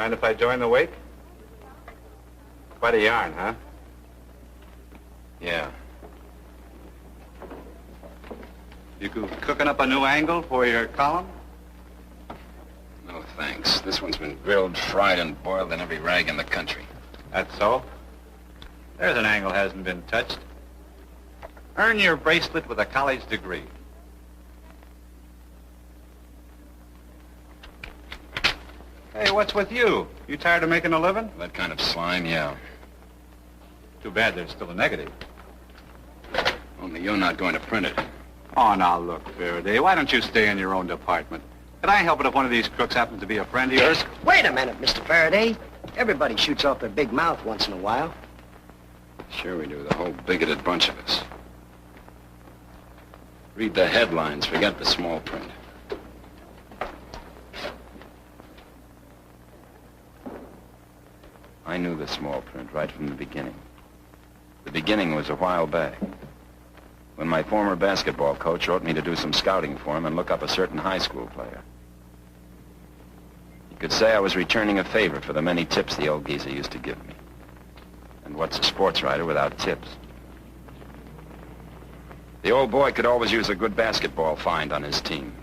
Mind if I join the wake? Quite a yarn, huh? Yeah. You cooking up a new angle for your column? No, thanks. This one's been grilled, fried, and boiled in every rag in the country. That's so? There's an angle hasn't been touched. Earn your bracelet with a college degree. Hey, what's with you? You tired of making a living? That kind of slime, yeah. Too bad there's still a negative. Only you're not going to print it. Oh, now look, Faraday, why don't you stay in your own department? Could I help it if one of these crooks happens to be a friend of yours? Wait a minute, Mr. Faraday. Everybody shoots off their big mouth once in a while. Sure we do, the whole bigoted bunch of us. Read the headlines, forget the small print. I knew the small print right from the beginning. The beginning was a while back, when my former basketball coach wrote me to do some scouting for him and look up a certain high school player. You could say I was returning a favor for the many tips the old geezer used to give me. And what's a sports writer without tips? The old boy could always use a good basketball find on his team.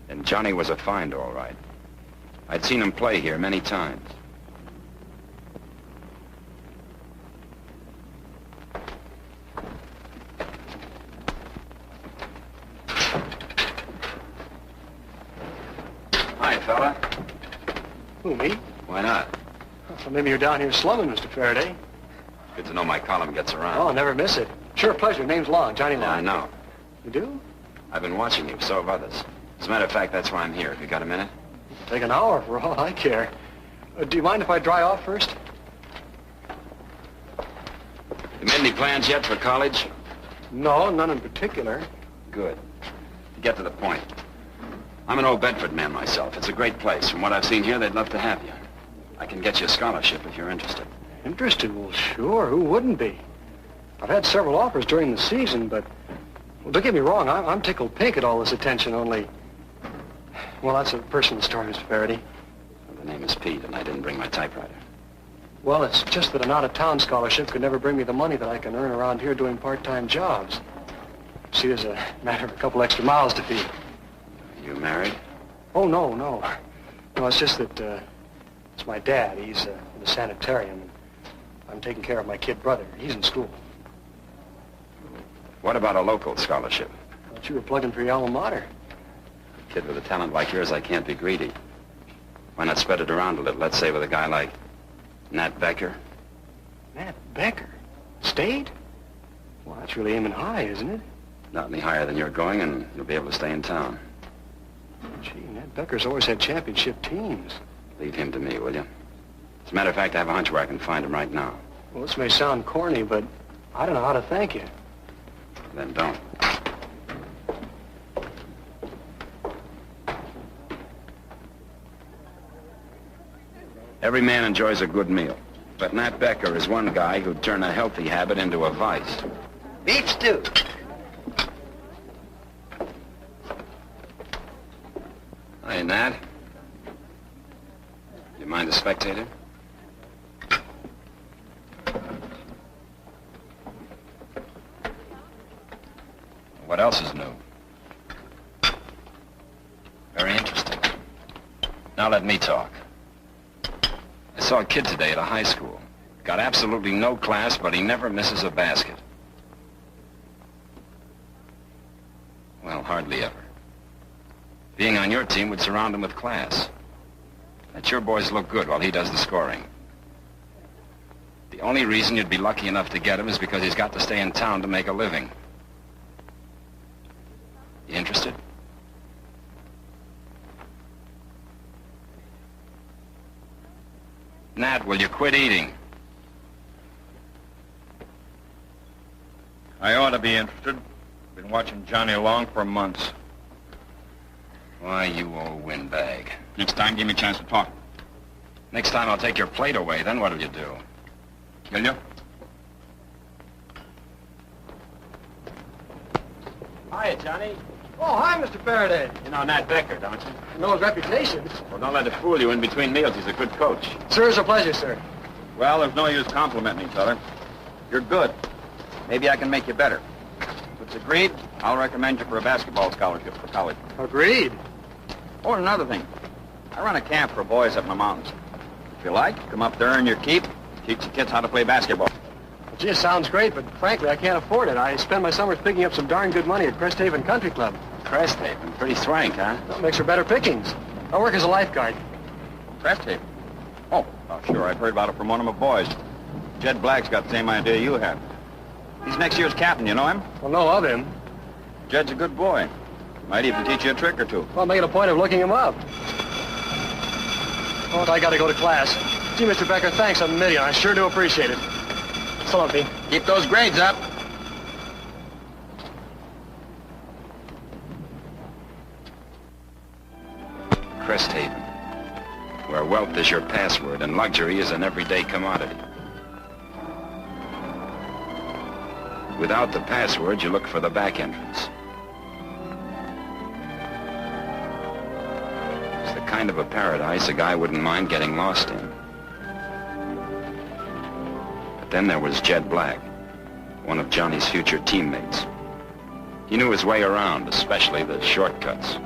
And Johnny was a find, all right. I'd seen him play here many times. Hi, fella. Who, me? Why not? Well, maybe you're down here slumming, Mr. Faraday. Good to know my column gets around. Oh, I'll never miss it. Sure, pleasure. Name's Long, Johnny Long. Yeah, I know. You do? I've been watching you, so have others. As a matter of fact, that's why I'm here. Have you got a minute? Take an hour for all I care. Do you mind if I dry off first? You made any plans yet for college? No, none in particular. Good. To get to the point. I'm an old Bedford man myself. It's a great place. From what I've seen here, they'd love to have you. I can get you a scholarship if you're interested. Interested? Well, sure. Who wouldn't be? I've had several offers during the season, but... Well, don't get me wrong. I'm tickled pink at all this attention, only... Well, that's a personal story, Mr. Faraday. Well, the name is Pete, and I didn't bring my typewriter. Well, it's just that an out-of-town scholarship could never bring me the money that I can earn around here doing part-time jobs. See, there's a matter of a couple extra miles to feed. You married? Oh, no. No, it's just that, it's my dad. He's in the sanitarium, and I'm taking care of my kid brother. He's in school. What about a local scholarship? I thought you were plugging for your alma mater. A kid with a talent like yours, I can't be greedy. Why not spread it around a little? Let's say with a guy like Nat Becker. Nat Becker? State? Well, that's really aiming high, isn't it? Not any higher than you're going, and you'll be able to stay in town. Gee, Nat Becker's always had championship teams. Leave him to me, will you? As a matter of fact, I have a hunch where I can find him right now. Well, this may sound corny, but I don't know how to thank you. Then don't. Every man enjoys a good meal, but Nat Becker is one guy who'd turn a healthy habit into a vice. Beef stew. Hey, Nat. You mind a spectator? What else is new? Very interesting. Now let me talk. I saw a kid today at a high school. Got absolutely no class, but he never misses a basket. Well, hardly ever. Being on your team would surround him with class. Let your boys look good while he does the scoring. The only reason you'd be lucky enough to get him is because he's got to stay in town to make a living. You interested? Nat, will you quit eating? I ought to be interested. Been watching Johnny Long for months. Why, you old windbag. Next time, give me a chance to talk. Next time I'll take your plate away, then what'll you do? Will you? Hiya, Johnny. Oh, hi, Mr. Faraday. You know Nat Becker, don't you? I know his reputation. Well, don't let it fool you. In between meals, he's a good coach. Sir, it's a pleasure, sir. Well, there's no use complimenting each other. You're good. Maybe I can make you better. If it's agreed, I'll recommend you for a basketball scholarship for college. Agreed. Oh, and another thing. I run a camp for boys up in the mountains. If you like, come up there, earn your keep, teach the kids how to play basketball. Well, gee, it sounds great, but frankly, I can't afford it. I spend my summers picking up some darn good money at Cresthaven Country Club. Cresthaven. Pretty swank, huh? That makes for better pickings. I work as a lifeguard. Cresthaven? Oh, sure. I've heard about it from one of my boys. Jed Black's got the same idea you have. He's next year's captain, you know him? Well, know of him. Jed's a good boy. Might even teach you a trick or two. Well, make it a point of looking him up. Oh, I gotta go to class. Gee, Mr. Becker, thanks a million. I sure do appreciate it. So long, Pete. Keep those grades up. Cresthaven, where wealth is your password and luxury is an everyday commodity. Without the password, you look for the back entrance. It's the kind of a paradise a guy wouldn't mind getting lost in. But then there was Jed Black, one of Johnny's future teammates. He knew his way around, especially the shortcuts.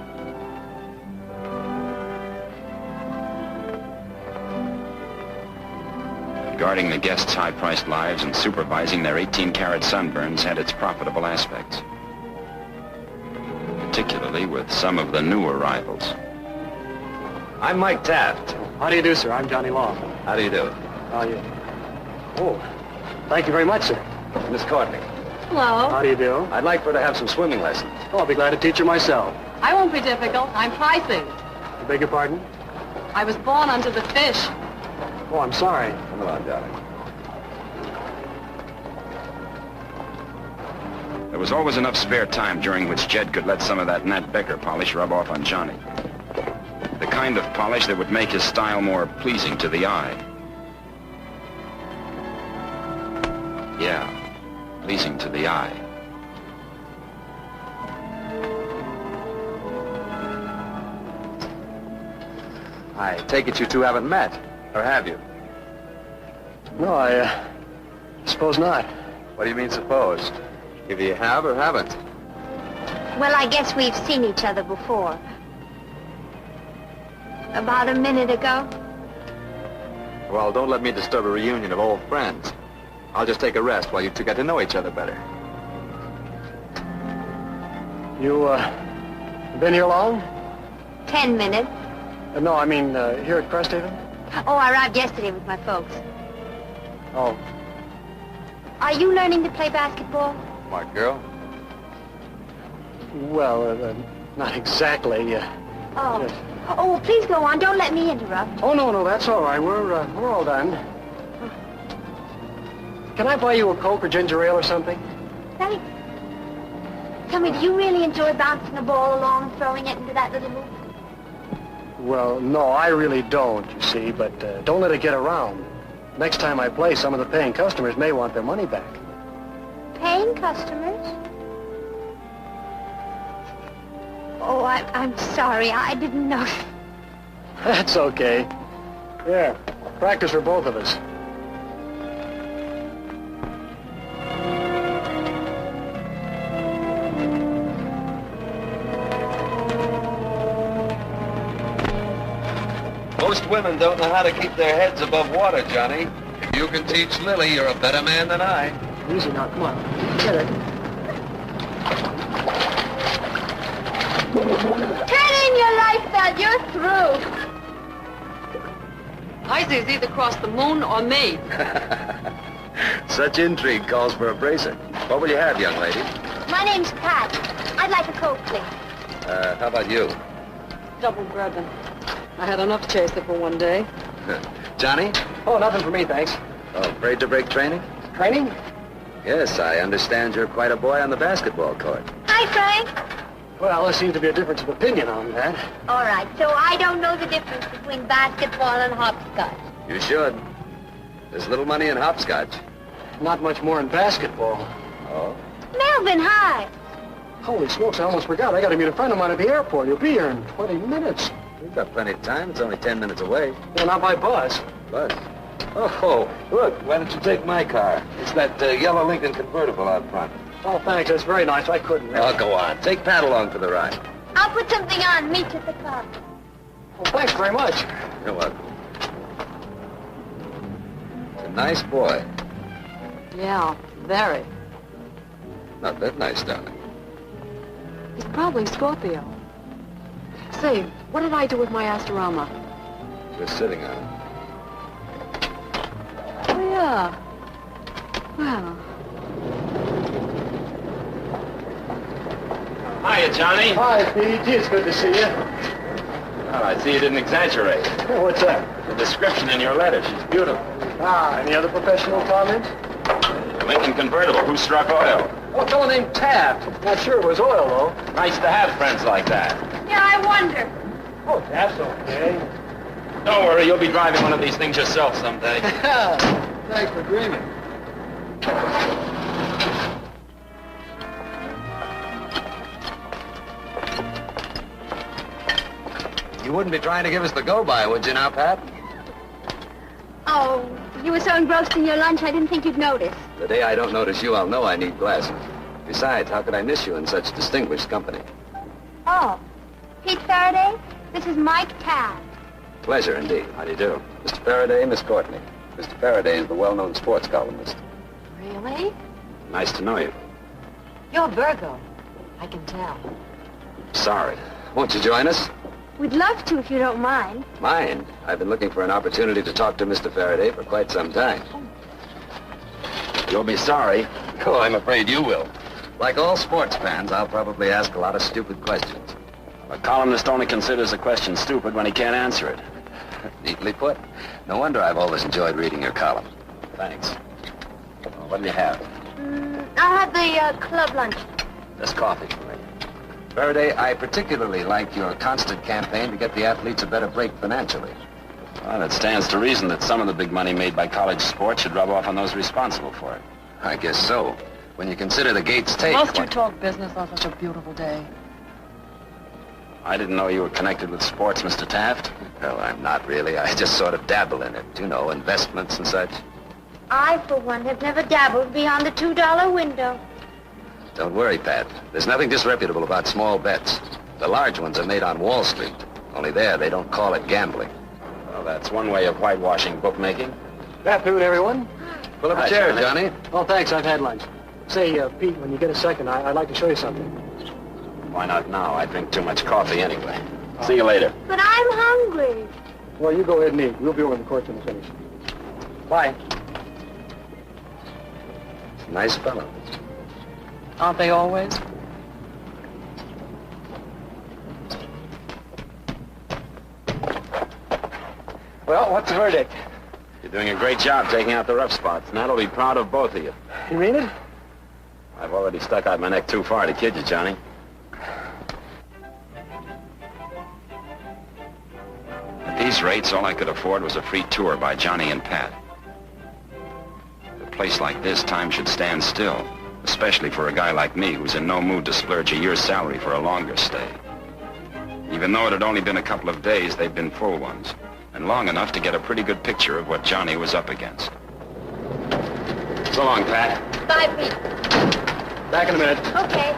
Guarding the guests' high-priced lives and supervising their 18-carat sunburns had its profitable aspects. Particularly with some of the new arrivals. I'm Mike Taft. How do you do, sir? I'm Johnny Long. How do you do? How are you? Oh, thank you very much, sir. Miss Courtney. Hello. How do you do? I'd like for her to have some swimming lessons. Oh, I'll be glad to teach her myself. I won't be difficult. I'm pricing. I beg your pardon? I was born under the fish. Oh, I'm sorry. Come along, darling. There was always enough spare time during which Jed could let some of that Nat Becker polish rub off on Johnny. The kind of polish that would make his style more pleasing to the eye. Yeah, pleasing to the eye. I take it you two haven't met, or have you? No, I suppose not. What do you mean, suppose? Either you have or haven't. Well, I guess we've seen each other before. About a minute ago. Well, don't let me disturb a reunion of old friends. I'll just take a rest while you two get to know each other better. You, been here long? 10 minutes. No, I mean, here at Cresthaven? Oh, I arrived yesterday with my folks. Oh. Are you learning to play basketball? Smart girl. Well, not exactly. Oh. Yes. Oh, well, please go on. Don't let me interrupt. Oh, no, that's all right. We're all done. Can I buy you a Coke or ginger ale or something? Sally, tell me, do you really enjoy bouncing a ball along and throwing it into that little hoop? Well, no, I really don't, you see, but don't let it get around. Next time I play, some of the paying customers may want their money back. Paying customers? Oh, I'm sorry. I didn't know. That's okay. Here, practice for both of us. Most women don't know how to keep their heads above water, Johnny. If you can teach Lily, you're a better man than I. Easy now, come on. Get it. Turn in your life belt. You're through. Isaac either crossed the moon or me. Such intrigue calls for a bracer. What will you have, young lady? My name's Pat. I'd like a Coke, please. How about you? Double bourbon. I had enough chaser for one day. Johnny? Oh, nothing for me, thanks. Oh, afraid to break training? Training? Yes, I understand you're quite a boy on the basketball court. Hi, Frank. Well, there seems to be a difference of opinion on that. All right, so I don't know the difference between basketball and hopscotch. You should. There's little money in hopscotch. Not much more in basketball. Oh? Melvin, hi. Holy smokes, I almost forgot. I got to meet a friend of mine at the airport. He'll be here in 20 minutes. We've got plenty of time. It's only 10 minutes away. Well, not by bus. But, oh, look, why don't you take my car? It's that yellow Lincoln convertible out front. Oh, thanks. That's very nice. I couldn't. Oh, go on. Take Pat along for the ride. I'll put something on. Meet you at the club. Well, thanks very much. You're welcome. It's a nice boy. Yeah, very. Not that nice, darling. He's probably Scorpio. Say, what did I do with my Astorama? Just sitting on it. Oh, yeah. Well, Hiya, Johnny. Hi, Pete. Gee, it's good to see you. Well, I see you didn't exaggerate. Hey, what's that? The description in your letter, she's beautiful. Ah, any other professional comments? Lincoln convertible, who struck oil? Oh, a fellow named Taft. Not sure it was oil, though. Nice to have friends like that. Yeah, I wonder. Oh, Taft's okay. Don't worry, you'll be driving one of these things yourself someday. Thanks for dreaming. You wouldn't be trying to give us the go-by, would you now, Pat? Oh, you were so engrossed in your lunch, I didn't think you'd notice. The day I don't notice you, I'll know I need glasses. Besides, how could I miss you in such distinguished company? Oh, Pete Faraday, this is Mike Taft. Pleasure, indeed. How do you do? Mr. Faraday, Miss Courtney. Mr. Faraday is the well-known sports columnist. really? Nice to know you. You're Virgo. I can tell. Sorry. Won't you join us? We'd love to if you don't mind. Mind. I've been looking for an opportunity to talk to Mr. Faraday for quite some time. You'll be sorry. Oh, I'm afraid you will. Like all sports fans, I'll probably ask a lot of stupid questions. A columnist only considers a question stupid when he can't answer it. Neatly put. No wonder I've always enjoyed reading your column. Thanks. Well, what do you have? I'll have the club lunch. Just coffee for me. Faraday, I particularly like your constant campaign to get the athletes a better break financially. Well, it stands to reason that some of the big money made by college sports should rub off on those responsible for it. I guess so. When you consider the Gates take... Must you talk business on such a beautiful day? I didn't know you were connected with sports, Mr. Taft. Well, I'm not really. I just sort of dabble in it. You know, investments and such. I, for one, have never dabbled beyond the $2 window. Don't worry, Pat. There's nothing disreputable about small bets. The large ones are made on Wall Street. Only there, they don't call it gambling. Well, that's one way of whitewashing bookmaking. Good afternoon, everyone. Pull up Hi, a chair, Johnny. Johnny. Oh, thanks. I've had lunch. Say, Pete, when you get a second, I'd like to show you something. Why not now? I drink too much coffee anyway. See you later. But I'm hungry. Well, you go ahead and eat. We'll be over in the court when we finish. Bye. Nice fellow. Aren't they always? Well, what's the verdict? You're doing a great job taking out the rough spots. Nat will be proud of both of you. You mean it? I've already stuck out my neck too far to kid you, Johnny. At these rates, all I could afford was a free tour by Johnny and Pat. At a place like this, time should stand still, especially for a guy like me who's in no mood to splurge a year's salary for a longer stay. Even though it had only been a couple of days, they'd been full ones, and long enough to get a pretty good picture of what Johnny was up against. So long, Pat. Bye, Pete. Back in a minute. Okay.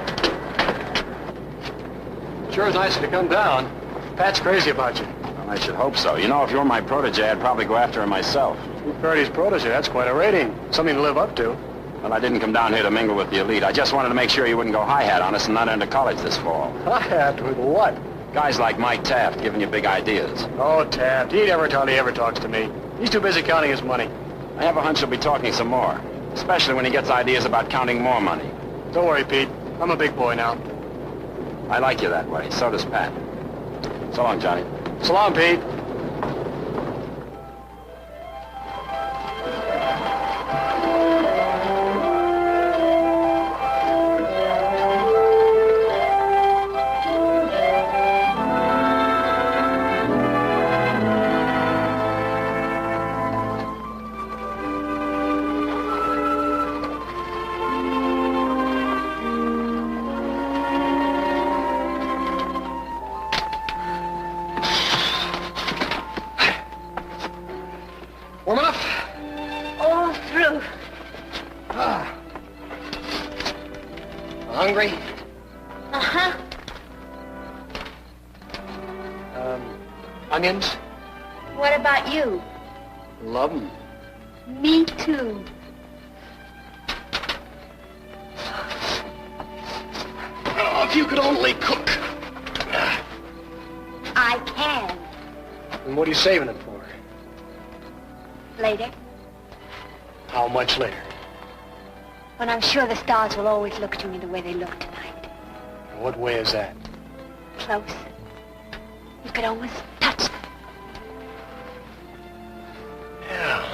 Sure is nice of you to come down. Pat's crazy about you. Well, I should hope so. You know, if you were my protege, I'd probably go after him myself. Pete Faraday's protege, that's quite a rating. Something to live up to. Well, I didn't come down here to mingle with the elite. I just wanted to make sure you wouldn't go hi-hat on us and not enter college this fall. I have to. With what? Guys like Mike Taft giving you big ideas. Oh, Taft. He never talks to me. He's too busy counting his money. I have a hunch he'll be talking some more, especially when he gets ideas about counting more money. Don't worry, Pete. I'm a big boy now. I like you that way. So does Pat. So long, Johnny. So long, Pete. Hungry? Uh-huh. Onions? What about you? Love 'em. Me too. Oh, if you could only cook. I can. And what are you saving it for? Later, How much later? when I'm sure the stars will always look to me the way they look tonight. And what way is that? Close. You could almost touch them. Yeah.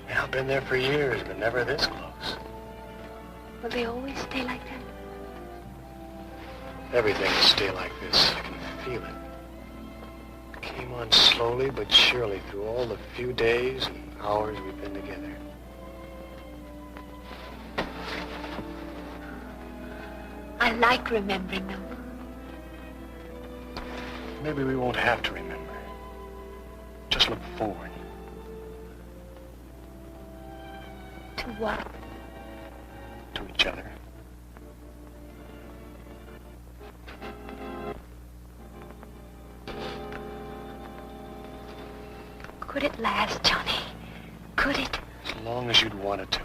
Yeah, I've been there for years, but never this close. Will they always stay like that? Everything will stay like this. I can feel it. It came on slowly but surely through all the few days and hours we've been together. I like remembering them. Maybe we won't have to remember. Just look forward. To what? To each other. Could it last, Johnny? Could it? As long as you'd want it to.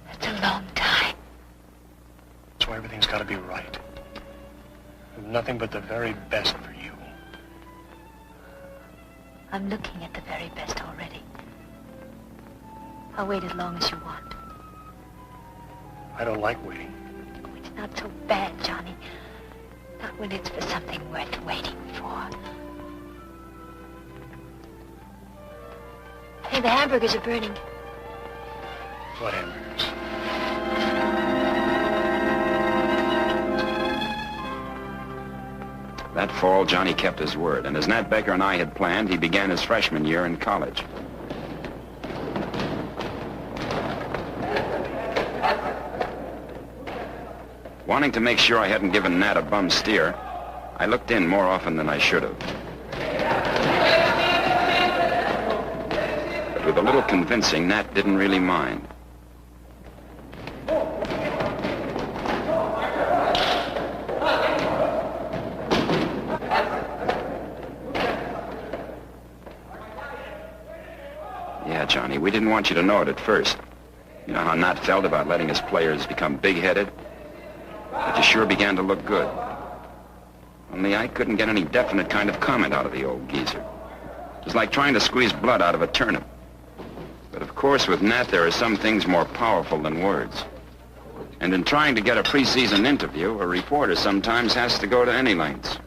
That's a long time. That's why everything's got to be right. With nothing but the very best for you. I'm looking at the very best already. I'll wait as long as you want. I don't like waiting. Oh, it's not so bad, Johnny. Not when it's for something worth waiting for. Hey, the hamburgers are burning. What hamburgers? That fall, Johnny kept his word, and as Nat Baker and I had planned, he began his freshman year in college. Wanting to make sure I hadn't given Nat a bum steer, I looked in more often than I should have. But with a little convincing, Nat didn't really mind. Yeah, Johnny, we didn't want you to know it at first. You know how Nat felt about letting his players become big-headed? But you sure began to look good. Only I couldn't get any definite kind of comment out of the old geezer. It was like trying to squeeze blood out of a turnip. But of course, with Nat, there are some things more powerful than words. And in trying to get a preseason interview, a reporter sometimes has to go to any lengths.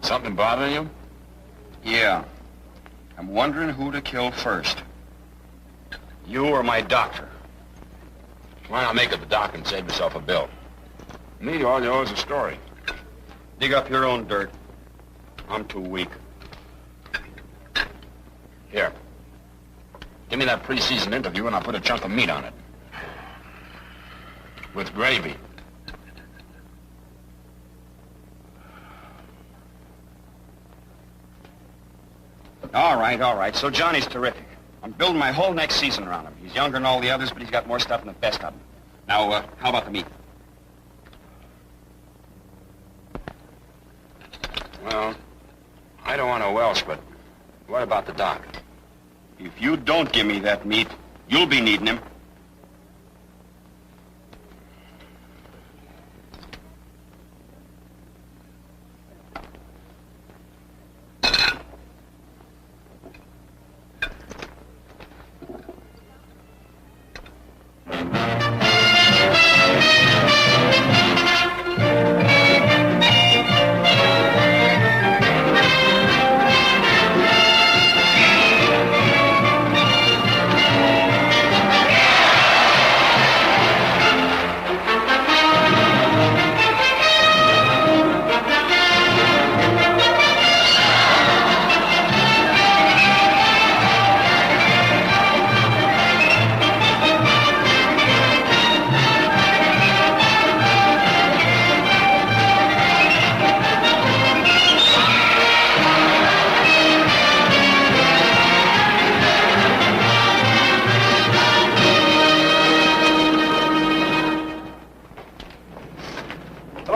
Something bothering you? Yeah. I'm wondering who to kill first. You or my doctor? Why not make it the doc and save yourself a bill? Me, all you owe is a story. Dig up your own dirt. I'm too weak. Here. Give me that preseason interview and I'll put a chunk of meat on it. With gravy. All right. So Johnny's terrific. I'm building my whole next season around him. He's younger than all the others, but he's got more stuff than the best of them. Now, how about the meat? Well, I don't want a Welsh, but what about the doc? If you don't give me that meat, you'll be needing him.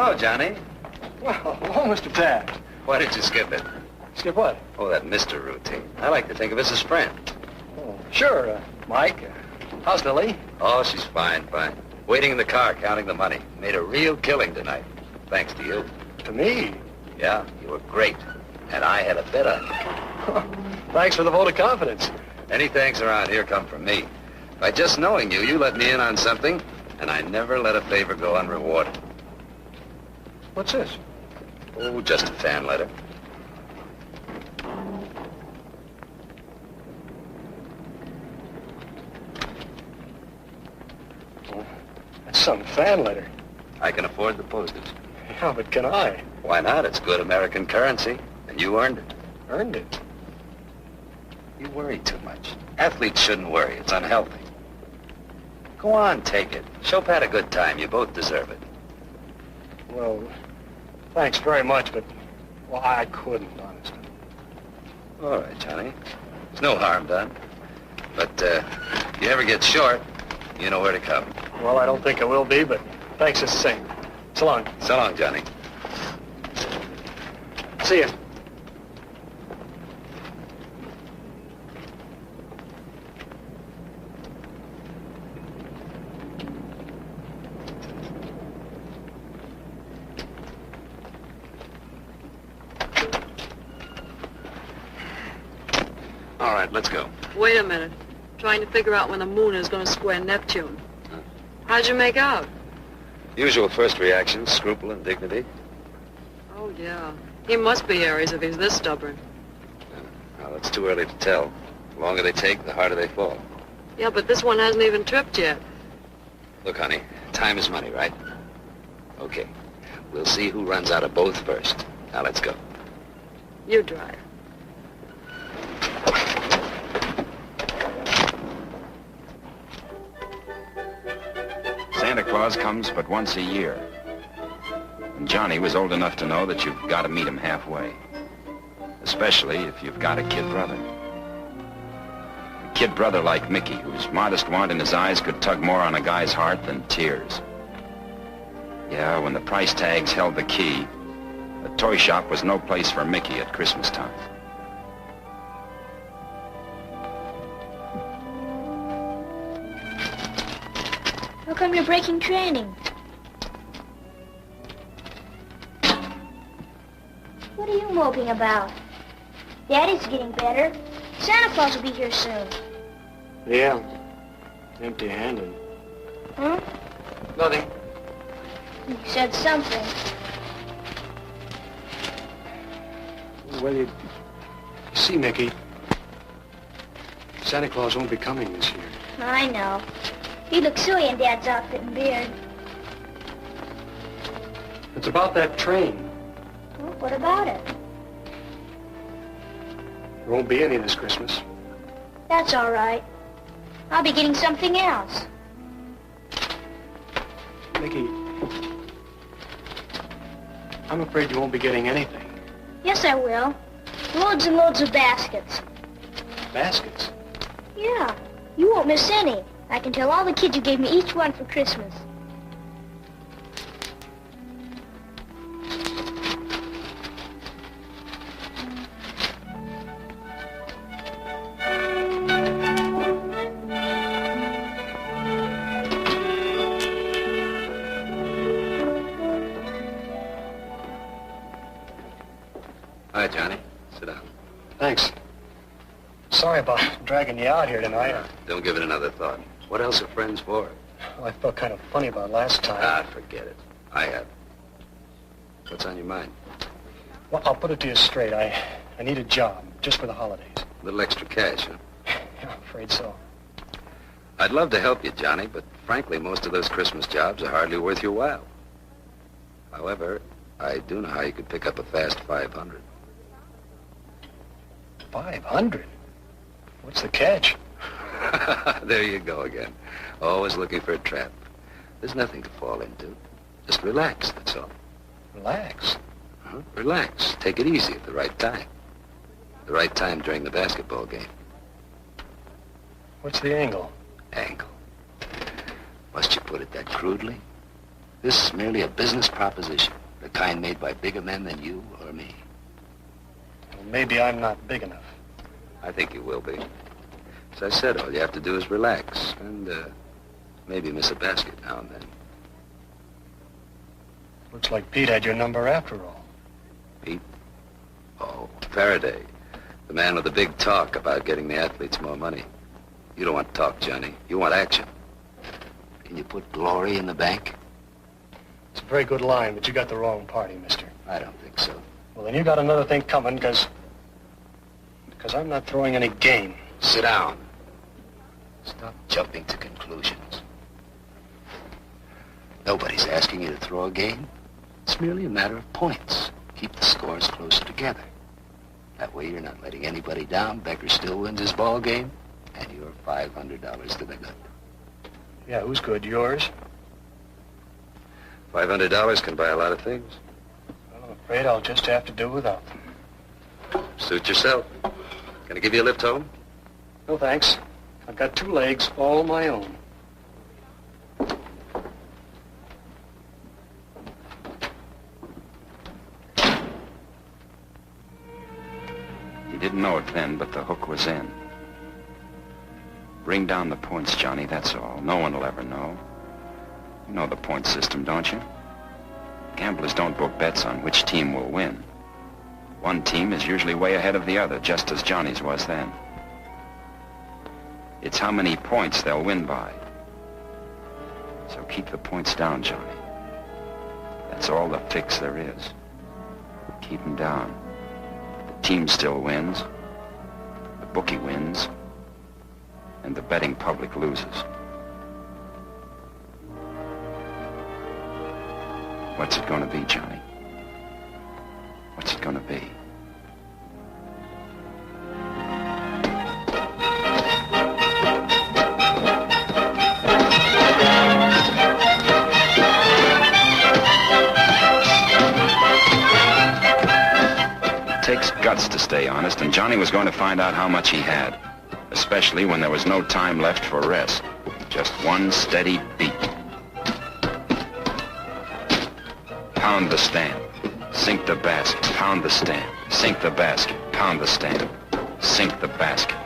Hello, Johnny. Well, hello, Mr. Taft. Why did you skip it? Skip what? Oh, that Mr. routine. I like to think of us as friends. Oh, sure, Mike. How's Lily? Oh, she's fine. Waiting in the car, counting the money. Made a real killing tonight. Thanks to you. To me? Yeah, you were great. And I had a bet on you. Thanks for the vote of confidence. Any thanks around here come from me. By just knowing you, you let me in on something, and I never let a favor go unrewarded. What's this? Oh, just a fan letter. That's some fan letter. I can afford the postage. Yeah, but can I? Why not? It's good American currency, and you earned it. Earned it. You worry too much. Athletes shouldn't worry. It's unhealthy. Go on, take it. Show Pat a good time. You both deserve it. Well, thanks very much, but, well, I couldn't, honestly. All right, Johnny. There's no harm done. But, if you ever get short, you know where to come. Well, I don't think I will be, but thanks just the same. So long. So long, Johnny. See ya. All right, let's go. Wait a minute. Trying to figure out when the moon is going to square Neptune. How'd you make out? Usual first reaction, scruple and dignity. Oh, yeah. He must be Aries if he's this stubborn. Well, it's too early to tell. The longer they take, the harder they fall. Yeah, but this one hasn't even tripped yet. Look, honey, time is money, right? Okay. We'll see who runs out of both first. Now, let's go. You drive. Santa Claus comes but once a year. And Johnny was old enough to know that you've got to meet him halfway. Especially if you've got a kid brother. A kid brother like Mickey, whose modest want in his eyes could tug more on a guy's heart than tears. Yeah, when the price tags held the key, a toy shop was no place for Mickey at Christmas time. How come you're breaking training? What are you moping about? Daddy's getting better. Santa Claus will be here soon. Yeah. Empty-handed. Huh? Nothing. You said something. Well, you see, Mickey, Santa Claus won't be coming this year. I know. He looks silly in Dad's outfit and beard. It's about that train. Well, what about it? There won't be any this Christmas. That's all right. I'll be getting something else. Mickey, I'm afraid you won't be getting anything. Yes, I will. Loads and loads of baskets. Baskets? Yeah. You won't miss any. I can tell all the kids you gave me each one for Christmas. Hi, Johnny. Sit down. Thanks. Sorry about dragging you out here tonight. Don't give it another thought. What else are friends for? Well, I felt kind of funny about last time. Ah, forget it. I have. What's on your mind? Well, I'll put it to you straight. I need a job, just for the holidays. A little extra cash, huh? Yeah, I'm afraid so. I'd love to help you, Johnny, but frankly, most of those Christmas jobs are hardly worth your while. However, I do know how you could pick up a fast 500. 500? What's the catch? There you go again. Always looking for a trap. There's nothing to fall into. Just relax, that's all. Relax. Huh? Relax. Take it easy at the right time. The right time during the basketball game. What's the angle? Angle. Must you put it that crudely? This is merely a business proposition, the kind made by bigger men than you or me. Well, maybe I'm not big enough. I think you will be. As I said, all you have to do is relax and maybe miss a basket now and then. Looks like Pete had your number after all. Pete? Oh, Faraday. The man with the big talk about getting the athletes more money. You don't want talk, Johnny. You want action. Can you put glory in the bank? It's a very good line, but you got the wrong party, mister. I don't think so. Well, then you got another thing coming, because I'm not throwing any game. Sit down. Stop jumping to conclusions. Nobody's asking you to throw a game. It's merely a matter of points. Keep the scores closer together. That way you're not letting anybody down. Becker still wins his ball game, and you're $500 to the good. Yeah, who's good? Yours? $500 can buy a lot of things. Well, I'm afraid I'll just have to do without them. Suit yourself. Can I give you a lift home? No, thanks. I've got 2 legs all my own. He didn't know it then, but the hook was in. Bring down the points, Johnny, that's all. No one will ever know. You know the point system, don't you? Gamblers don't book bets on which team will win. One team is usually way ahead of the other, just as Johnny's was then. It's how many points they'll win by. So keep the points down, Johnny. That's all the fix there is. Keep them down. The team still wins. The bookie wins. And the betting public loses. What's it going to be, Johnny? What's it going to be? It takes guts to stay honest, and Johnny was going to find out how much he had, especially when there was no time left for rest. Just one steady beat. Pound the stamp. Sink the basket. Pound the stamp. Sink the basket. Pound the stamp. Sink the basket.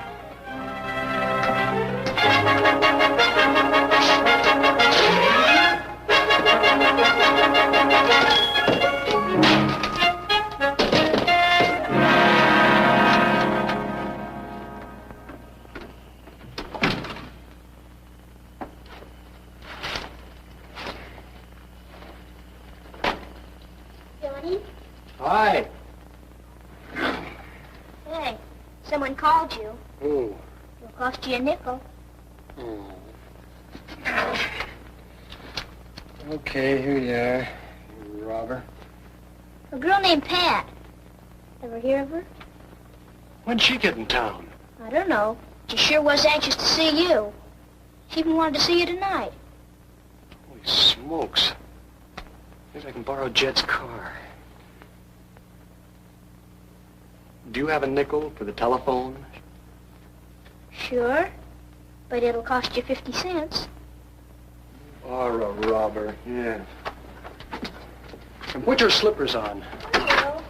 Johnny? Hi. Hey, someone called you. Who? It'll cost you a nickel. Oh. Okay, here you are, you robber. A girl named Pat. Ever hear of her? When'd she get in town? I don't know. She sure was anxious to see you. She even wanted to see you tonight. Holy smokes. Maybe I can borrow Jed's car. Do you have a nickel for the telephone? Sure. But it'll cost you 50 cents. Or a robber, yeah. And put your slippers on. Hello?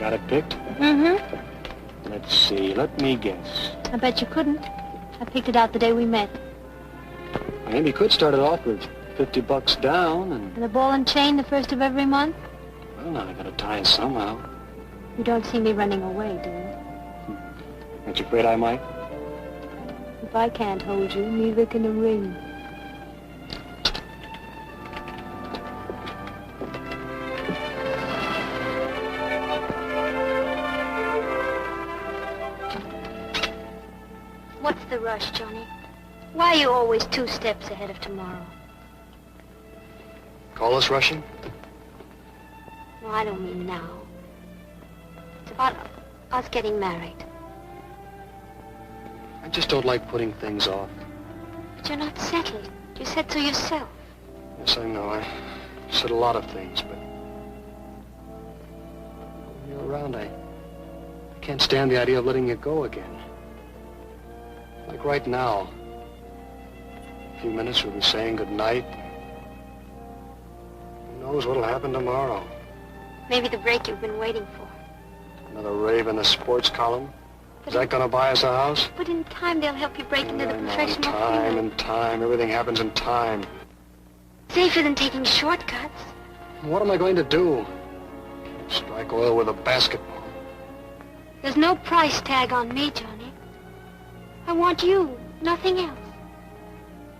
Got it picked? Mm-hmm. Let's see. Let me guess. I bet you couldn't. I picked it out the day we met. Maybe you could start it off with $50 down and... And a ball and chain the first of every month? Well, now I gotta tie it somehow. You don't see me running away, do you? Aren't you afraid I might? If I can't hold you, neither can a ring. What's the rush, Johnny? Why are you always 2 steps ahead of tomorrow? Call us rushing? No, I don't mean now. It's about us getting married. I just don't like putting things off. But you're not settled. You said so yourself. Yes, I know. I said a lot of things, but... when you're around, I can't stand the idea of letting you go again. Like right now. A few minutes we'll be saying goodnight. Who knows what'll happen tomorrow? Maybe the break you've been waiting for. Another rave in the sports column? Is that gonna buy us a house? But in time, they'll help you break into the I know, professional time field. and time. Everything happens in time. Safer than taking shortcuts. What am I going to do? Strike oil with a basketball. There's no price tag on me, Johnny. I want you, nothing else.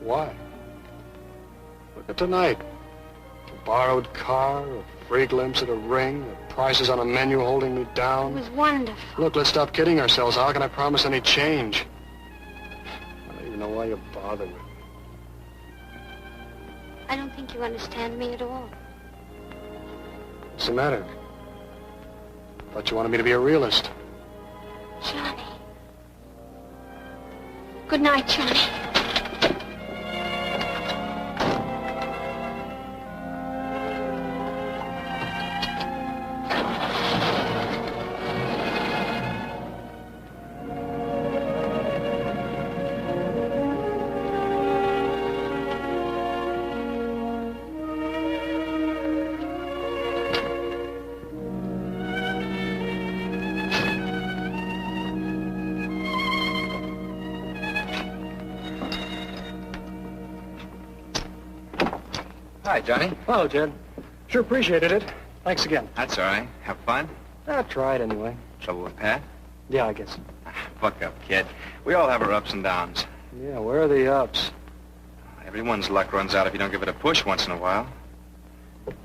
Why? Look at tonight. A borrowed car, a free glimpse at a ring, the prices on a menu holding me It down. was wonderful. Look, let's stop kidding ourselves. How can I promise any change? I don't even know why you bother with me. I don't think you understand me at all. What's the matter? Thought you wanted me to be a realist. Johnny. Good night, Johnny. Hi, Johnny. Hello, Jed. Sure appreciated it. Thanks again. That's all right. Have fun? I tried anyway. Trouble with Pat? Yeah, I guess. Buck up, kid. We all have our ups and downs. Yeah, where are the ups? Everyone's luck runs out if you don't give it a push once in a while.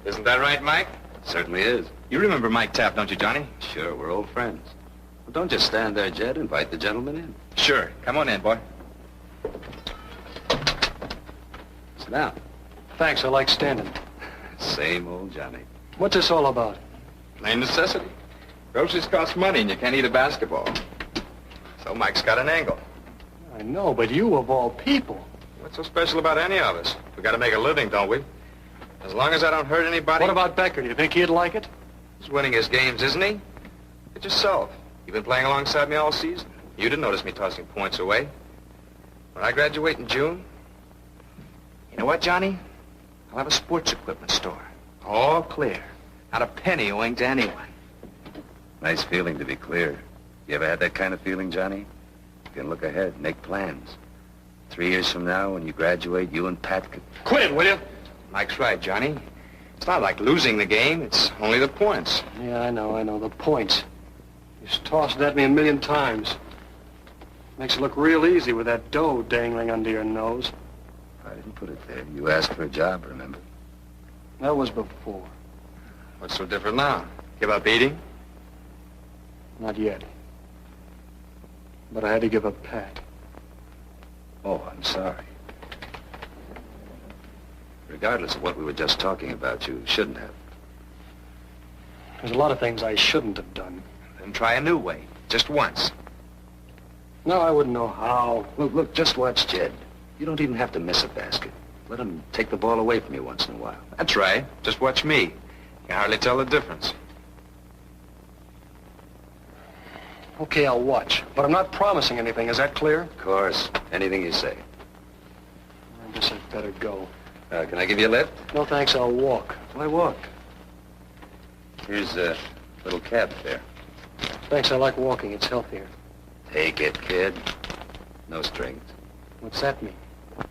Isn't that right, Mike? Certainly is. You remember Mike Tapp, don't you, Johnny? Sure, we're old friends. Well, don't just stand there, Jed. Invite the gentleman in. Sure. Come on in, boy. Sit down. Thanks, I like standing. Same old Johnny. What's this all about? Plain necessity. Groceries cost money and you can't eat a basketball. So Mike's got an angle. I know, but you of all people. What's so special about any of us? We gotta make a living, don't we? As long as I don't hurt anybody... What about Becker? Do you think he'd like it? He's winning his games, isn't he? Get yourself. You've been playing alongside me all season. You didn't notice me tossing points away. When I graduate in June... You know what, Johnny? I'll have a sports equipment store. All clear. Not a penny owing to anyone. Nice feeling, to be clear. You ever had that kind of feeling, Johnny? You can look ahead, make plans. 3 years from now, when you graduate, you and Pat could... Quit it, will you? Mike's right, Johnny. It's not like losing the game. It's only the points. Yeah, I know. The points. You've tossed it at me a million times. Makes it look real easy with that dough dangling under your nose. I didn't put it there. You asked for a job, remember? That was before. What's so different now? Give up eating? Not yet. But I had to give up Pat. Oh, I'm sorry. Regardless of what we were just talking about, you shouldn't have. There's a lot of things I shouldn't have done. Then try a new way. Just once. No, I wouldn't know how. Look, just watch Jed. You don't even have to miss a basket. Let him take the ball away from you once in a while. That's right. Just watch me. You can hardly tell the difference. Okay, I'll watch. But I'm not promising anything. Is that clear? Of course. Anything you say. I guess I'd better go. Can I give you a lift? No, thanks. I'll walk. Why walk? Here's Little cab fare. Thanks, I like walking. It's healthier. Take it, kid. No strings. What's that mean?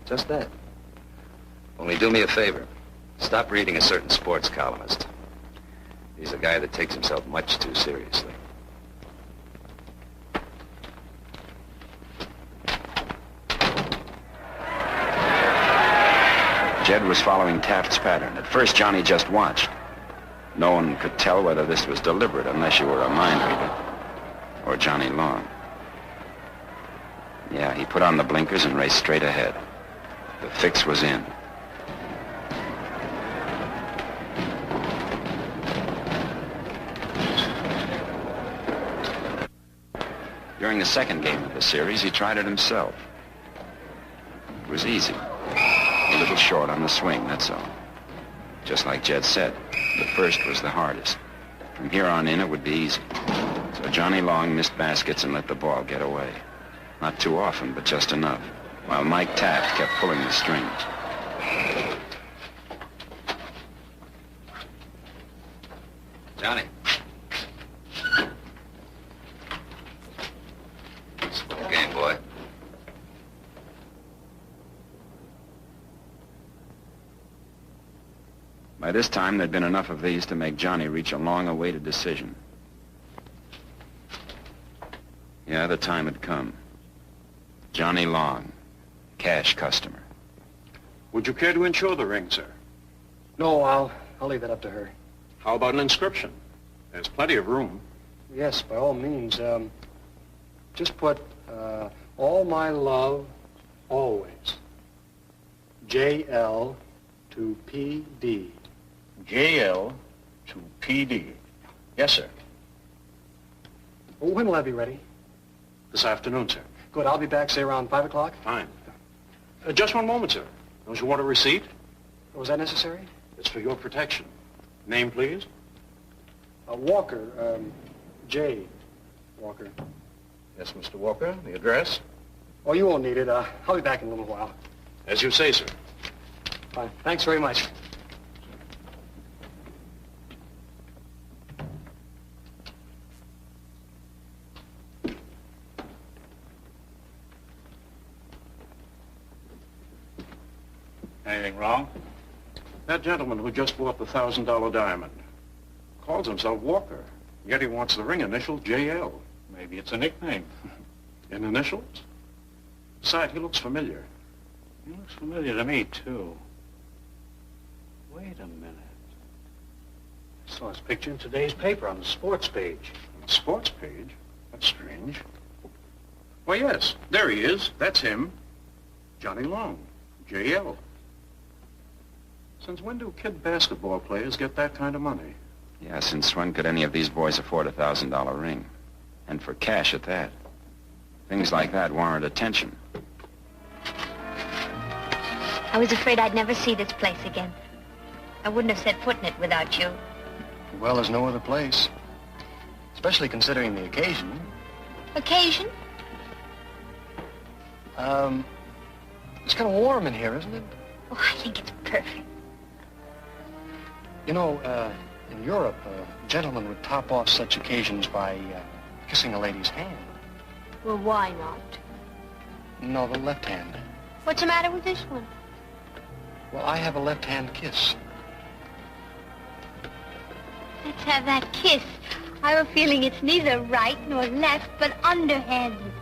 Just that. Only do me a favor. Stop reading a certain sports columnist. He's a guy that takes himself much too seriously. Jed was following Taft's pattern. At first, Johnny just watched. No one could tell whether this was deliberate unless you were a mind reader. Or Johnny Long. Yeah, he put on the blinkers and raced straight ahead. The fix was in. During the second game of the series, he tried it himself. It was easy. A little short on the swing, that's all. Just like Jed said, the first was the hardest. From here on in, it would be easy. So Johnny Long missed baskets and let the ball get away. Not too often, but just enough, while Mike Taft kept pulling the strings. Johnny. Small game, boy. By this time, there'd been enough of these to make Johnny reach a long-awaited decision. Yeah, the time had come. Johnny Long, cash customer. Would you care to insure the ring, sir? No, I'll leave that up to her. How about an inscription? There's plenty of room. Yes, by all means. Just put, all my love, always. JL to PD. JL to PD. Yes, sir. Well, when will I be ready? This afternoon, sir. Good, I'll be back, say, around 5 o'clock. Fine. Just one moment, sir. Don't you want a receipt? Was that necessary? It's for your protection. Name, please? Walker, J. Walker. Yes, Mr. Walker. The address? Oh, you won't need it. I'll be back in a little while. As you say, sir. Fine. Thanks very much. Anything wrong? That gentleman who just bought the $1,000 diamond calls himself Walker, yet he wants the ring initial JL. Maybe it's a nickname. In initials? Besides, he looks familiar. He looks familiar to me, too. Wait a minute. I saw his picture in today's paper on the sports page. On the sports page? That's strange. Why, yes, there he is. That's him. Johnny Long, JL. Since when do kid basketball players get that kind of money? Yeah, since when could any of these boys afford a $1,000 ring? And for cash at that. Things like that warrant attention. I was afraid I'd never see this place again. I wouldn't have set foot in it without you. Well, there's no other place. Especially considering the occasion. Occasion? It's kind of warm in here, isn't it? Oh, I think it's perfect. You know, in Europe, a gentleman would top off such occasions by kissing a lady's hand. Well, why not? No, the left hand. What's the matter with this one? Well, I have a left-hand kiss. Let's have that kiss. I have a feeling it's neither right nor left, but underhanded.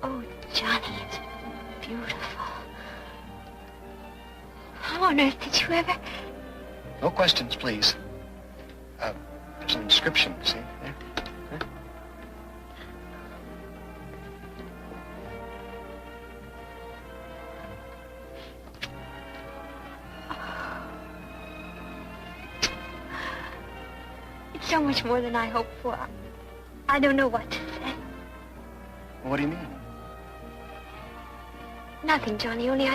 Oh, Johnny, it's beautiful. How on earth did you ever... No questions, please. There's an inscription, see? There. Huh? It's so much more than I hoped for. I don't know what to say. Well, what do you mean? Nothing, Johnny, only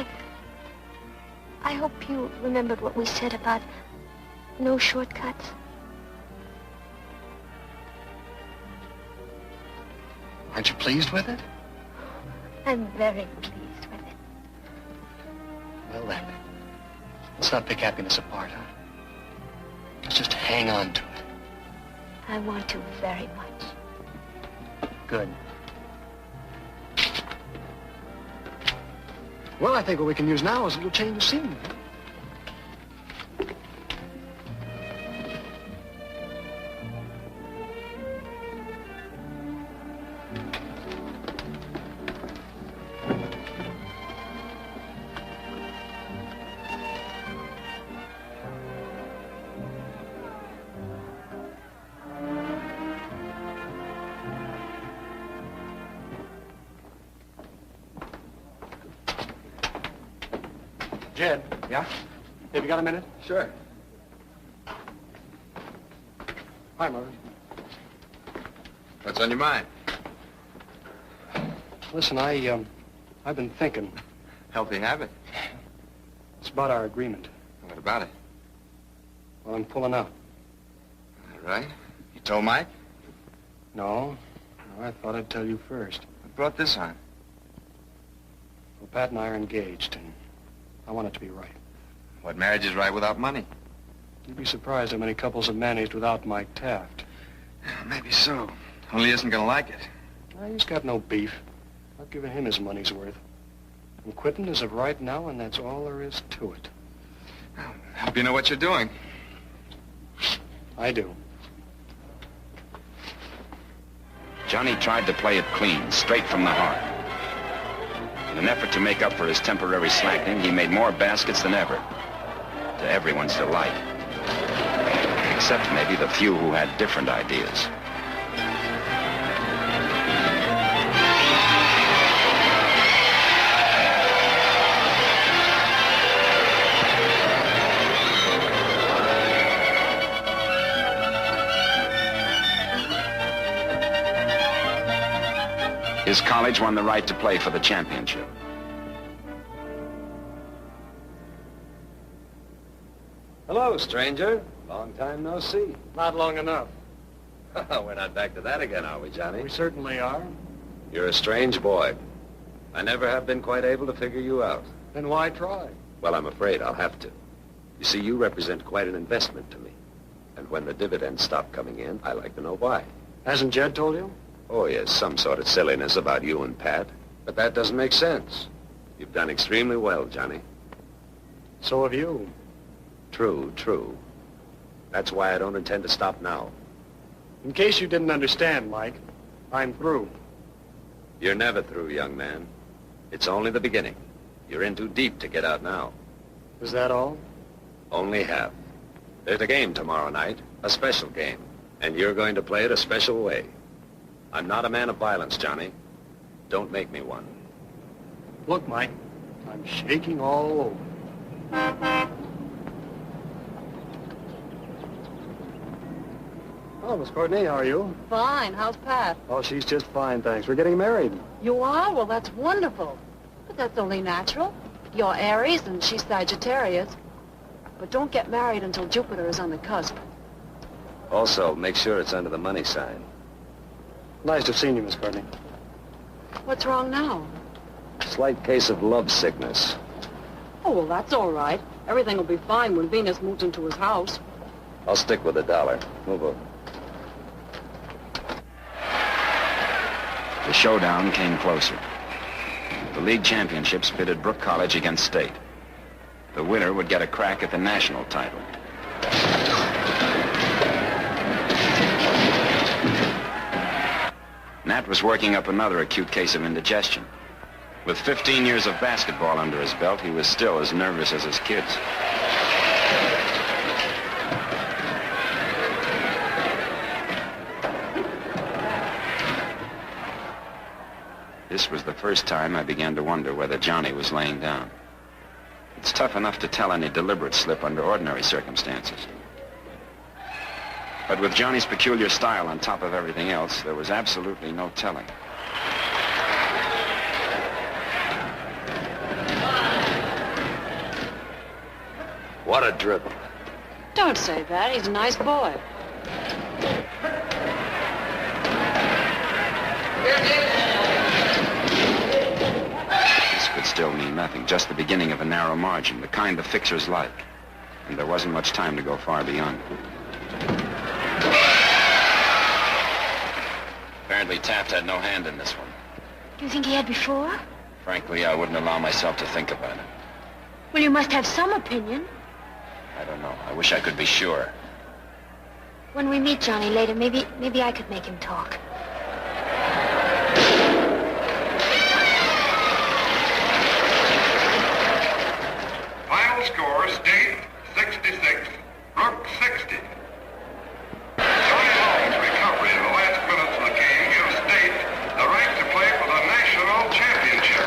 I hope you remembered what we said about no shortcuts. Aren't you pleased with it? I'm very pleased with it. Well, then, Let's not pick happiness apart, huh? Let's just hang on to it. I want to very much. Good. Well, I think what we can use now is a little change of scene. Jed. Yeah? Have you got a minute? Sure. Hi, Marvin. What's on your mind? Listen, I've been thinking. Healthy habit. It's about our agreement. What about it? Well, I'm pulling out. All right. You told Mike? No, I thought I'd tell you first. What brought this on? Well, Pat and I are engaged, and I want it to be right. What marriage is right without money? You'd be surprised how many couples have managed without Mike Taft. Maybe so. Only he isn't gonna like it. He's got no beef. I've given him his money's worth. I'm quitting as of right now, and that's all there is to it. I hope you know what you're doing. I do. Johnny tried to play it clean, straight from the heart. In an effort to make up for his temporary slackening, he made more baskets than ever, to everyone's delight. Except maybe the few who had different ideas. His college won the right to play for the championship. Hello, stranger. Long time no see. Not long enough. We're not back to that again, are we, Johnny? We certainly are. You're a strange boy. I never have been quite able to figure you out. Then why try? Well, I'm afraid I'll have to. You see, you represent quite an investment to me. And when the dividends stop coming in, I like to know why. Hasn't Jed told you? Oh, yes, some sort of silliness about you and Pat. But that doesn't make sense. You've done extremely well, Johnny. So have you. True, true. That's why I don't intend to stop now. In case you didn't understand, Mike, I'm through. You're never through, young man. It's only the beginning. You're in too deep to get out now. Is that all? Only half. There's a game tomorrow night, a special game, and you're going to play it a special way. I'm not a man of violence, Johnny. Don't make me one. Look, Mike, I'm shaking all over. Oh, Miss Courtney, how are you? Fine. How's Pat? Oh, she's just fine, thanks. We're getting married. You are? Well, that's wonderful. But that's only natural. You're Aries and she's Sagittarius. But don't get married until Jupiter is on the cusp. Also, make sure it's under the money sign. Nice to have seen you, Miss Courtney. What's wrong now? Slight case of love sickness. Oh, well, that's all right. Everything will be fine when Venus moves into his house. I'll stick with $1. Move over. The showdown came closer. The league championships pitted Brook College against State. The winner would get a crack at the national title. Nat was working up another acute case of indigestion. With 15 years of basketball under his belt, he was still as nervous as his kids. This was the first time I began to wonder whether Johnny was laying down. It's tough enough to tell any deliberate slip under ordinary circumstances. But with Johnny's peculiar style on top of everything else, there was absolutely no telling. What a dribble. Don't say that. He's a nice boy. This could still mean nothing, just the beginning of a narrow margin, the kind the fixers like. And there wasn't much time to go far beyond. Apparently Taft had no hand in this one. Do you think he had before? Frankly, I wouldn't allow myself to think about it. Well, you must have some opinion. I don't know. I wish I could be sure. When we meet Johnny later, maybe I could make him talk. Final score, State 66, Brook 60. Johnny Long's recovery in the last minutes of the game gives State the right to play for the national championship.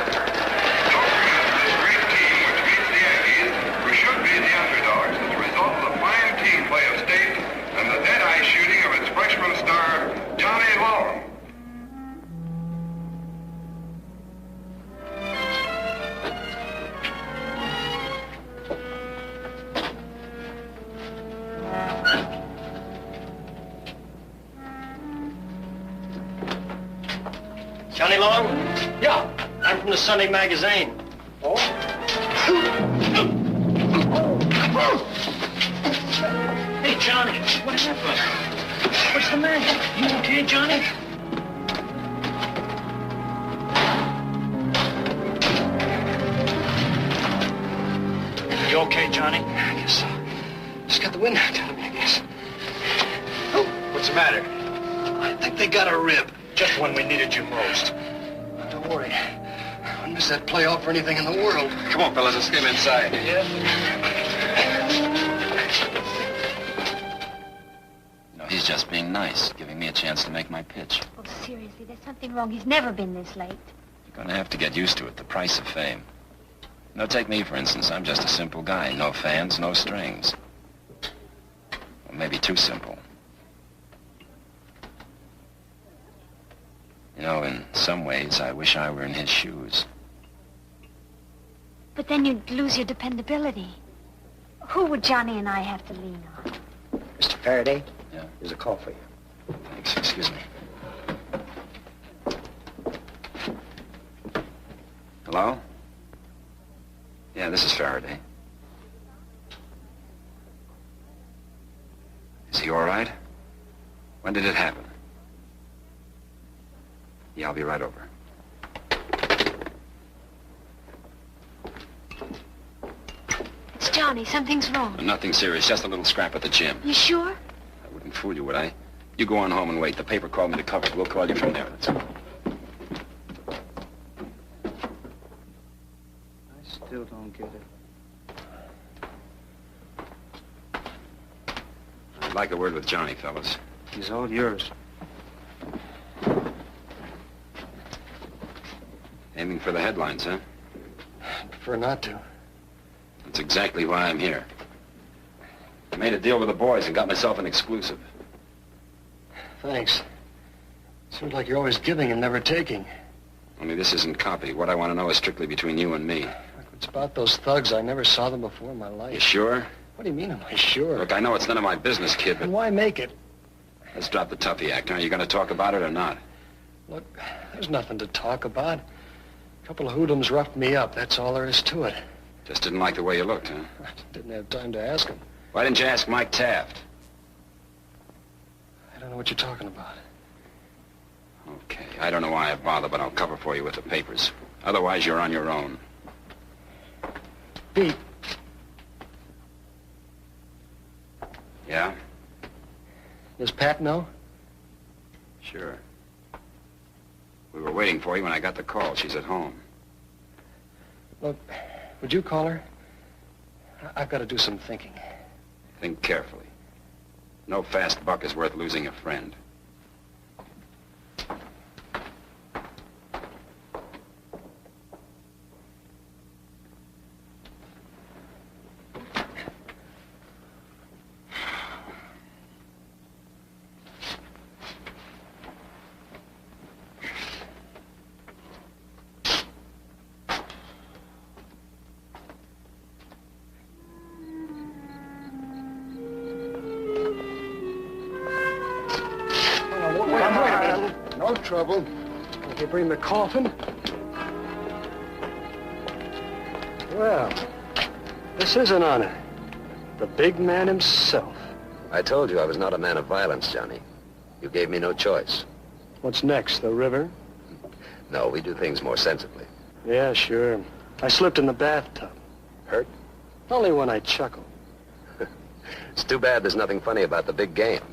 Don't forget this great team, which beats the Yankees, who should be the underdogs as a result of the fine team play of State and the dead-eye shooting of its freshman star, Johnny Long. Johnny Long? Yeah, I'm from the Sunday magazine. Oh? Hey, Johnny, what happened? What's the matter? You okay, Johnny? You okay, Johnny? I guess so. Just got the wind knocked out of me, I guess. Oh, what's the matter? I think they got a rib. Just when we needed you most. Don't worry. I wouldn't miss that playoff for anything in the world. Come on, fellas, let's get him inside. Yeah? No, he's just being nice, giving me a chance to make my pitch. Oh, seriously, there's something wrong. He's never been this late. You're gonna have to get used to it, the price of fame. No, take me, for instance. I'm just a simple guy. No fans, no strings. Well, maybe too simple. You know, in some ways, I wish I were in his shoes. But then you'd lose your dependability. Who would Johnny and I have to lean on? Mr. Faraday? Yeah? There's a call for you. Thanks. Excuse me. Hello? Yeah, this is Faraday. Is he all right? When did it happen? Yeah, I'll be right over. It's Johnny. Something's wrong. Nothing serious, just a little scrap at the gym. You sure? I wouldn't fool you, would I? You go on home and wait. The paper called me to cover it. We'll call you from there. That's all. I still don't get it. I'd like a word with Johnny, fellas. He's all yours. Aiming for the headlines, huh? I'd prefer not to. That's exactly why I'm here. I made a deal with the boys and got myself an exclusive. Thanks. Seems like you're always giving and never taking. Only this isn't copy. What I want to know is strictly between you and me. Look, it's about those thugs. I never saw them before in my You life. sure? What do you mean, am I sure? Look, I know it's none of my business, kid, but And why make it? let's drop the Tuffy act. Are you going to talk about it or not? Look, there's nothing to talk about. A couple of hoodlums roughed me up. That's all there is to it. Just didn't like the way you looked, huh? I didn't have time to ask him. Why didn't you ask Mike Taft? I don't know what you're talking about. Okay, I don't know why I bother, but I'll cover for you with the papers. Otherwise, you're on your own. Pete, Yeah? does Pat know? Sure. We were waiting for you when I got the call. She's at home. Look, would you call her? I've got to do some thinking. Think carefully. No fast buck is worth losing a friend. No trouble. Can you bring the coffin? Well, this is an honor. The big man himself. I told you I was not a man of violence, Johnny. You gave me no choice. What's next, the river? No, we do things more sensibly. Yeah, sure. I slipped in the bathtub. Hurt? Only when I chuckle. It's too bad there's nothing funny about the big game.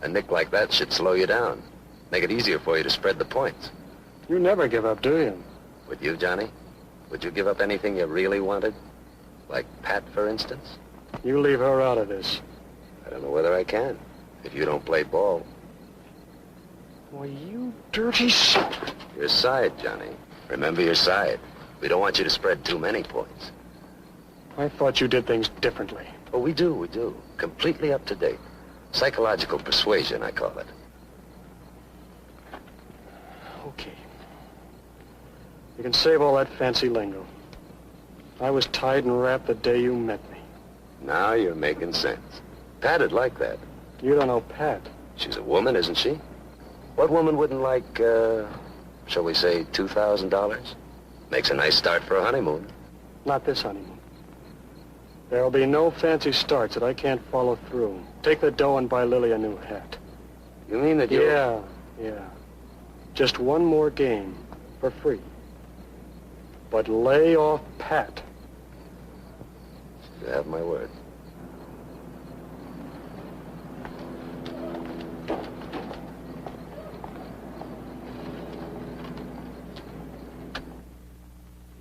A nick like that should slow you down. Make it easier for you to spread the points. You never give up, do you? Would you, Johnny? Would you give up anything you really wanted? Like Pat, for instance? You leave her out of this. I don't know whether I can, if you don't play ball. Why, you dirty son. Your side, Johnny. Remember your side. We don't want you to spread too many points. I thought you did things differently. Oh, we do. Completely up to date. Psychological persuasion, I call it. Okay. You can save all that fancy lingo. I was tied and wrapped the day you met me. Now you're making sense. Pat'd like that. You don't know Pat. She's a woman, isn't she? What woman wouldn't like, shall we say, $2,000? Makes a nice start for a honeymoon. Not this honeymoon. There'll be no fancy starts that I can't follow through. Take the dough and buy Lily a new hat. You mean that you... Yeah. Just one more game, for free. But lay off Pat. You have my word.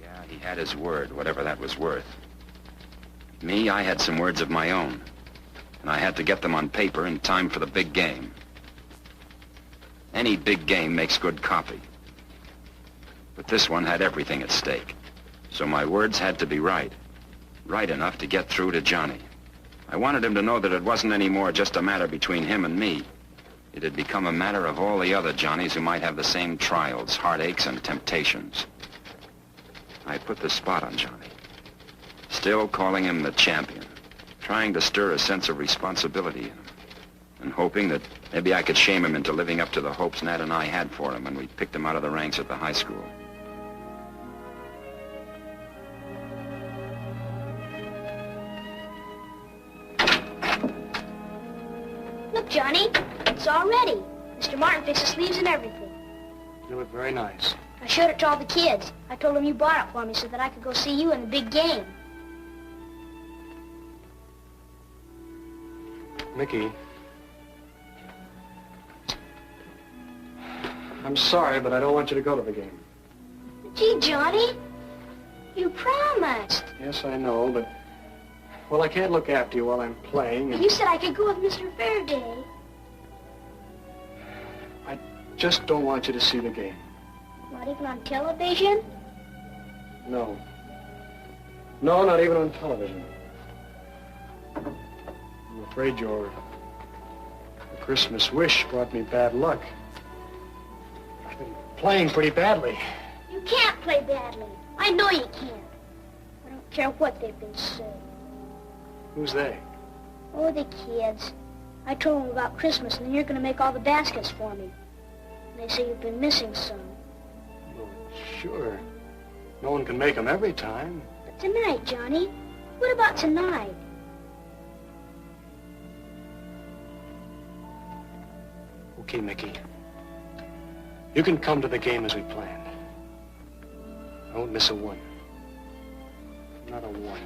Yeah, he had his word, whatever that was worth. Me, I had some words of my own. And I had to get them on paper in time for the big game. Any big game makes good copy. But this one had everything at stake. So my words had to be right. Right enough to get through to Johnny. I wanted him to know that it wasn't anymore just a matter between him and me. It had become a matter of all the other Johnnies who might have the same trials, heartaches, and temptations. I put the spot on Johnny. Still calling him the champion. Trying to stir a sense of responsibility in him. And hoping that maybe I could shame him into living up to the hopes Nat and I had for him when we picked him out of the ranks at the high school. Look, Johnny, it's all ready. Mr. Martin fixed the sleeves and everything. You look very nice. I showed it to all the kids. I told them you bought it for me so that I could go see you in the big game. Mickey. I'm sorry, but I don't want you to go to the game. Gee, Johnny, you promised. Yes, I know, but... Well, I can't look after you while I'm playing. And You said I could go with Mr. Faraday. I just don't want you to see the game. Not even on television? No. No, not even on television. I'm afraid your Christmas wish brought me bad luck. I've been playing pretty badly. You can't play badly. I know you can't. I don't care what they've been saying. Who's they? Oh, the kids. I told them about Christmas, and then you're going to make all the baskets for me. And they say you've been missing some. Well, sure. No one can make them every time. But tonight, Johnny. What about tonight? Okay, Mickey. You can come to the game as we planned. I won't miss a one. Not a one.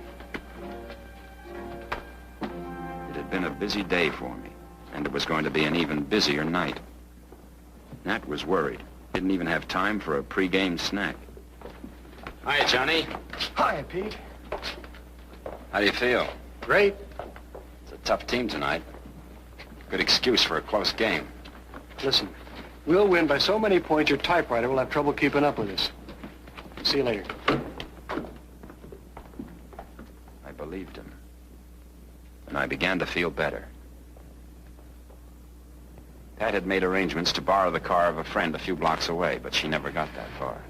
It had been a busy day for me, and it was going to be an even busier night. Nat was worried. Didn't even have time for a pre-game snack. Hi, Johnny. Hi, Pete. How do you feel? Great. It's a tough team tonight. Good excuse for a close game. Listen, we'll win by so many points your typewriter will have trouble keeping up with us. See you later. I believed him. And I began to feel better. Pat had made arrangements to borrow the car of a friend a few blocks away, but she never got that far.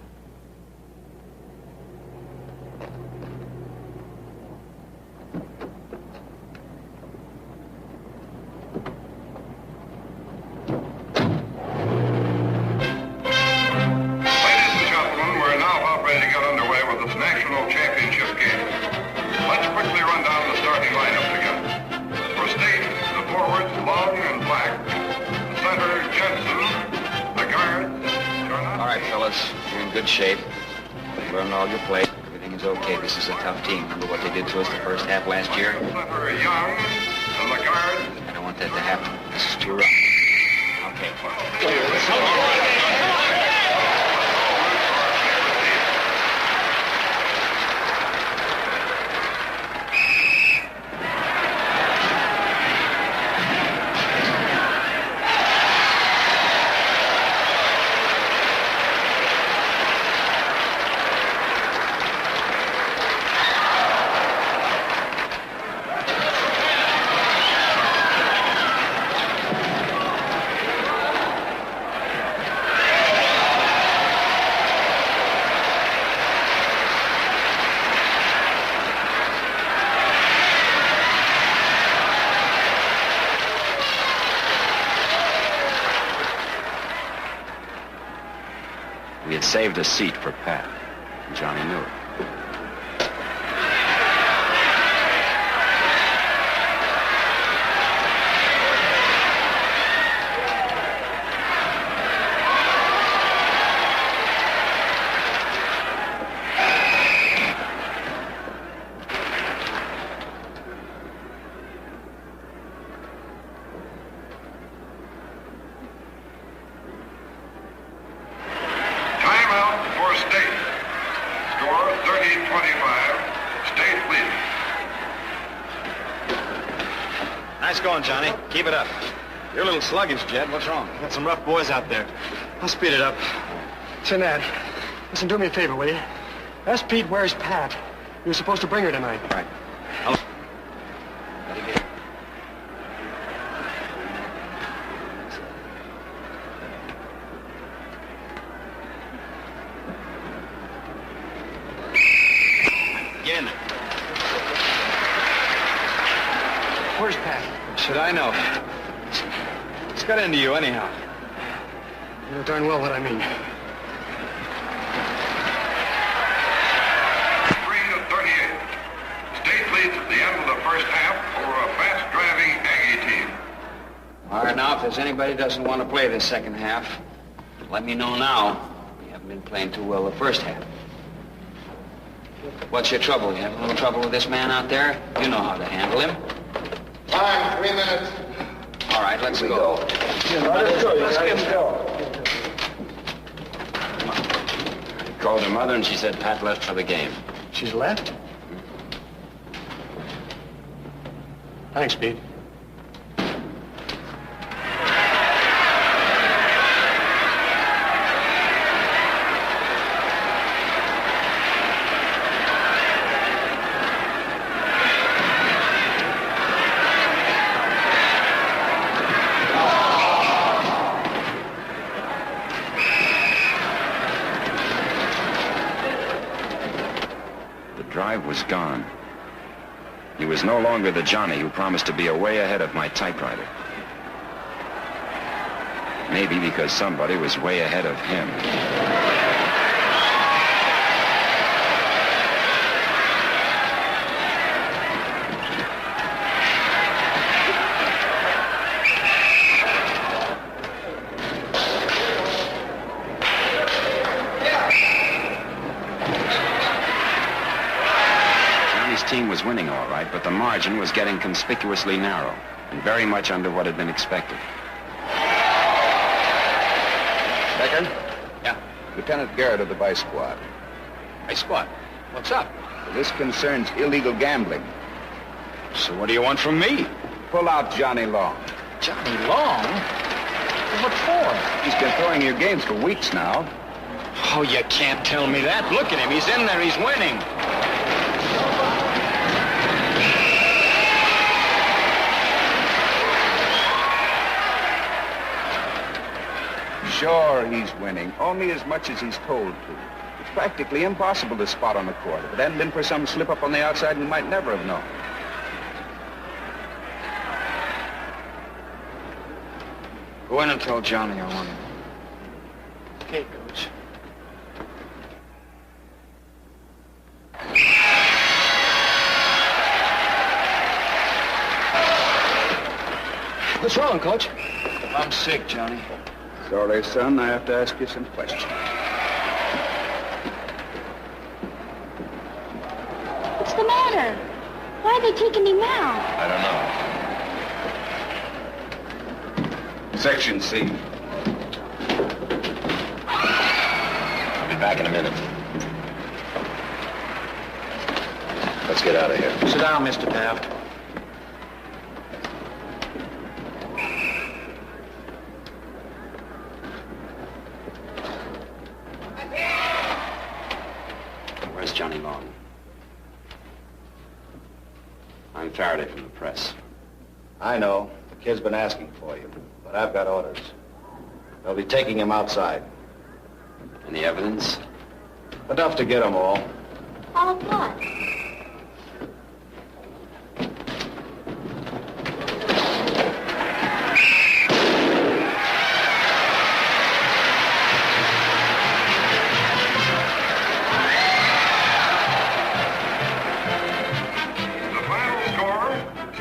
Ladies and gentlemen, we're now about ready to get underway with this national championship game. Let's quickly run down the starting lineups again. good shape. You learned all your plays. Everything is okay. This is a tough team. Remember what they did to us the first half last year? Center Young, and the guard. I don't want that to happen. This is too rough. Okay. We had saved a seat for Pat. Johnny knew it. Timeout for State. Score 30-25. State leading. Nice going, Johnny. Keep it up. You're a little sluggish, Jed. What's wrong? Got some rough boys out there. I'll speed it up. Say, Ned, listen, do me a favor, will you? Ask Pete where's Pat. You were supposed to bring her tonight. All right. Again. Where's Pat? Should I know? What's got into you, anyhow? You know darn well what I mean. 3-38. State leads at the end of the first half over a fast-driving Aggie team. All right, now, if there's anybody who doesn't want to play this second half, let me know now. We haven't been playing too well the first half. What's your trouble? You having a little trouble with this man out there? You know how to handle him. Time, 3 minutes. All right, let's go. Let's get him going. Called her mother, and she said Pat left for the game. She's left? Thanks, Pete. Was gone. He was no longer the Johnny who promised to be way ahead of my typewriter. Maybe because somebody was way ahead of him. Team was winning all right, but the margin was getting conspicuously narrow and very much under what had been expected. Becker? Yeah? Lieutenant Garrett of the Vice Squad. Hey, Squad, what's up? This concerns illegal gambling. So what do you want from me? Pull out Johnny Long. Johnny Long? What for? He's been throwing your games for weeks now. Oh, you can't tell me that. Look at him. He's in there. He's winning. Sure, he's winning, only as much as he's told to. It's practically impossible to spot on the court. If it hadn't been for some slip-up on the outside, we might never have known. Go in and tell Johnny I want him. Okay, Coach. What's wrong, Coach? I'm sick, Johnny. Sorry, son, I have to ask you some questions. matter? Why are they taking him out? I don't know. Section C. I'll be back in a minute. Let's get out of here. Sit down, Mr. Taft. Where's Johnny Long? I'm Faraday from the press. I know. The kid's been asking for you, but I've got orders. They'll be taking him outside. Any evidence? Enough to get them all. All what? The final score,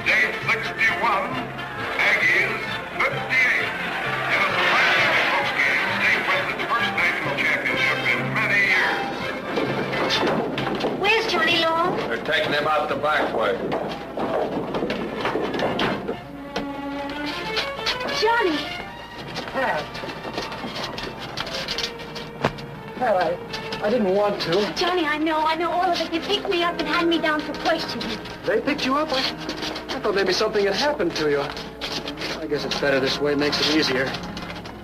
State 61, Aggies 58. In a surprisingly close game, State wins its first national championship in many years. Where's Johnny Long? They're taking him out the back way. Johnny! Pat, I didn't want to. Johnny, I know all of it. They picked me up and had me down for questioning. They picked you up? I thought maybe something had happened to you. I guess it's better this way. Makes it easier.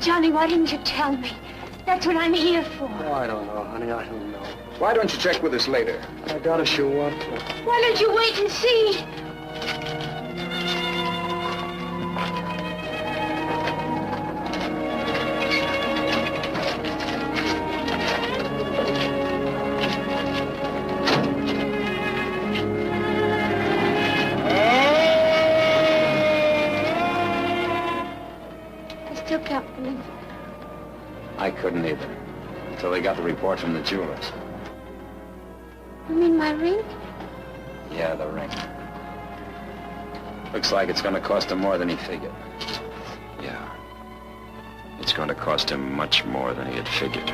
Johnny, why didn't you tell me? That's what I'm here for. Oh, I don't know, honey. I don't know. Why don't you check with us later? I gotta show up. Why don't you wait and see? I still can't believe it. I couldn't either. Until they got the report from the jewelers. You mean my ring? Yeah, the ring. Looks like it's going to cost him more than he figured. Yeah. It's going to cost him much more than he had figured.